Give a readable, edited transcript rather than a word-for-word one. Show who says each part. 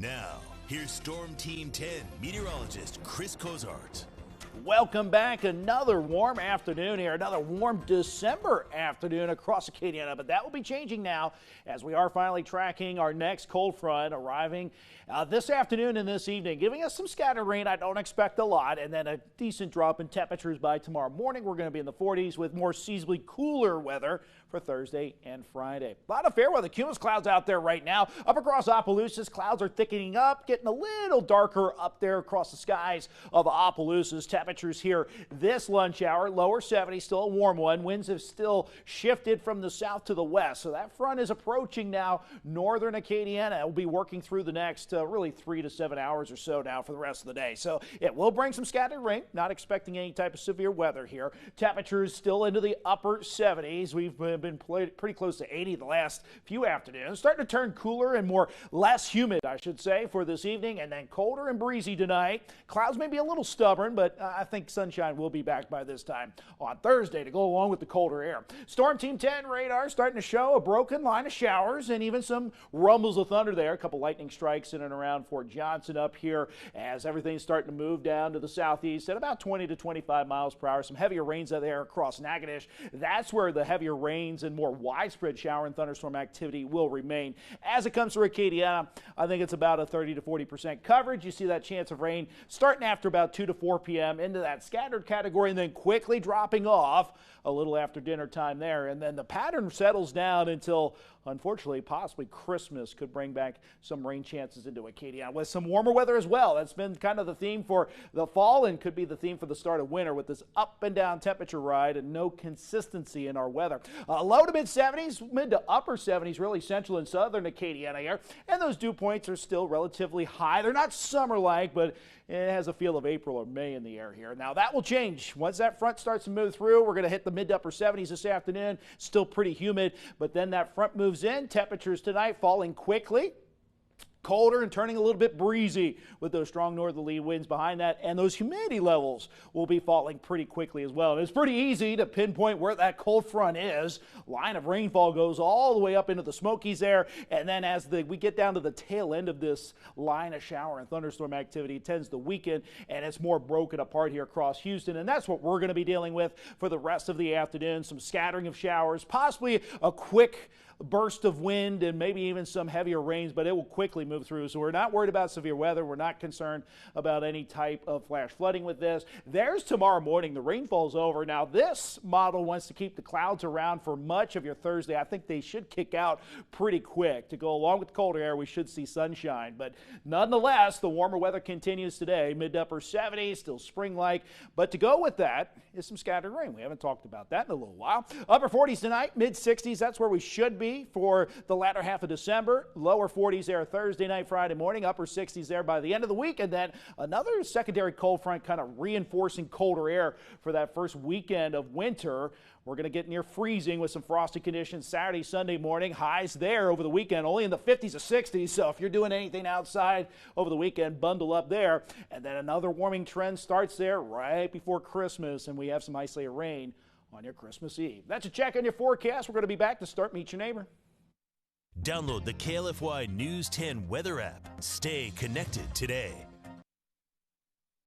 Speaker 1: Now, here's Storm Team 10 meteorologist Chris Cozart.
Speaker 2: Welcome back. Another warm afternoon here, another warm December afternoon across Acadiana, but that will be changing now as we are finally tracking our next cold front arriving this afternoon and this evening, giving us some scattered rain. I don't expect a lot, and then a decent drop in temperatures by tomorrow morning. We're going to be in the 40s with more seasonably cooler weather for Thursday and Friday. A lot of fair weather cumulus clouds out there right now. Up across Opelousas, clouds are thickening up, getting a little darker up there across the skies of Opelousas. Temperatures here this lunch hour, lower 70s, still a warm one. Winds have still shifted from the south to the west, so that front is approaching now northern Acadiana. It will be working through the next really 3 to 7 hours or so now for the rest of the day. So it will bring some scattered rain. Not expecting any type of severe weather here. Temperatures still into the upper 70s. We've been pretty close to 80 the last few afternoons. Starting to turn cooler and less humid, I should say, for this evening, and then colder and breezy tonight. Clouds may be a little stubborn, but I think sunshine will be back by this time on Thursday to go along with the colder air. Storm Team 10 radar starting to show a broken line of showers and even some rumbles of thunder there. A couple lightning strikes in and around Fort Johnson up here as everything's starting to move down to the southeast at about 20 to 25 miles per hour. Some heavier rains out there across Natchitoches. That's where the heavier rains and more widespread shower and thunderstorm activity will remain. As it comes to Acadiana, I think it's about a 30 to 40% coverage. You see that chance of rain starting after about 2 to 4 p.m. into that scattered category and then quickly dropping off a little after dinner time there. And then the pattern settles down until, unfortunately, possibly Christmas could bring back some rain chances into Acadiana with some warmer weather as well. That's been kind of the theme for the fall and could be the theme for the start of winter with this up and down temperature ride and no consistency in our weather. Low to mid 70s, mid to upper 70s, really central and southern Acadiana here. And those dew points are still relatively high. They're not summer-like, but it has a feel of April or May in the air here. Now that will change. Once that front starts to move through, we're going to hit the mid to upper 70s this afternoon. Still pretty humid, but then that front moves in. Temperatures tonight falling quickly. Colder and turning a little bit breezy with those strong northerly winds behind that, and those humidity levels will be falling pretty quickly as well. And it's pretty easy to pinpoint where that cold front is. Line of rainfall goes all the way up into the Smokies there, and then as we get down to the tail end of this line of shower and thunderstorm activity, it tends to weaken, and it's more broken apart here across Houston, and that's what we're going to be dealing with for the rest of the afternoon. Some scattering of showers, possibly a quick burst of wind and maybe even some heavier rains, but it will quickly move through. So we're not worried about severe weather. We're not concerned about any type of flash flooding with this. There's tomorrow morning. The rainfall's over. Now this model wants to keep the clouds around for much of your Thursday. I think they should kick out pretty quick. To go along with the colder air, we should see sunshine. But nonetheless, the warmer weather continues today. Mid to upper 70s, still spring-like. But to go with that is some scattered rain. We haven't talked about that in a little while. Upper 40s tonight, mid 60s. That's where we should be for the latter half of December. Lower 40s there Thursday night, Friday morning. Upper 60s there by the end of the week. And then another secondary cold front kind of reinforcing colder air for that first weekend of winter. We're going to get near freezing with some frosty conditions Saturday, Sunday morning. Highs there over the weekend, only in the 50s or 60s. So if you're doing anything outside over the weekend, bundle up there. And then another warming trend starts there right before Christmas, and we have some isolated rain on your Christmas Eve. That's a check on your forecast. We're going to be back to start Meet Your Neighbor.
Speaker 1: Download the KLFY News 10 weather app. Stay connected today.